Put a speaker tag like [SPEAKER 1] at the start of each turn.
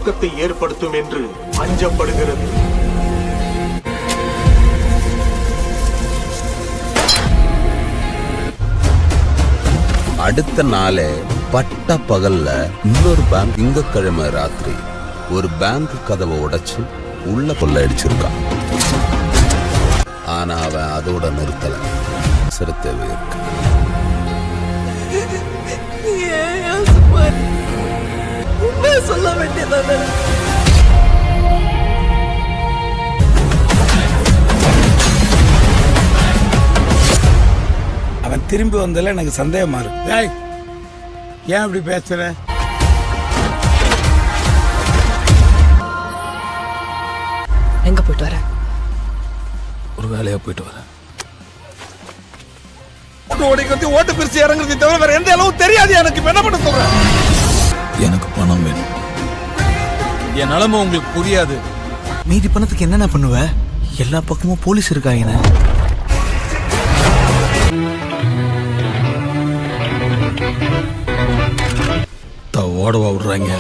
[SPEAKER 1] தாக்கத்தை ஏற்படுத்தும் என்று அஞ்சப்படுகிறது.
[SPEAKER 2] அடுத்த நாளே பட்ட பகல்ல இன்னொரு பேங்க் திங்கக்கிழமை ராத்திரி ஒரு பேங்க் கதவை உடைச்சு உள்ள கொள்ளையடிச்சிருக்கான். ஆனா அவன் அதோட நிறுத்தல, சிறுத்தவே இருக்கு.
[SPEAKER 3] சொல்ல வேண்டியதானே?
[SPEAKER 4] அவன் திரும்பி வந்ததில் எனக்கு சந்தேகமா இருக்கு. ஏன் இப்படி பேசுற?
[SPEAKER 3] எங்க போயிட்டு வர?
[SPEAKER 4] ஒரு வேலையா போயிட்டு வரேன். ஓட்டு பிரிச்சு இறங்குறது தவிர வேற எந்த அளவு தெரியாது எனக்கு. என்ன பண்ண சொல்றேன்? எனக்கு பணம் வேணும். என் நிலைமை உங்களுக்கு புரியாது.
[SPEAKER 5] மீதி பணத்துக்கு என்னென்ன பண்ணுவ? எல்லா பக்கமும் போலீஸ் இருக்காங்க.
[SPEAKER 4] ஓடவா விடுறாங்க.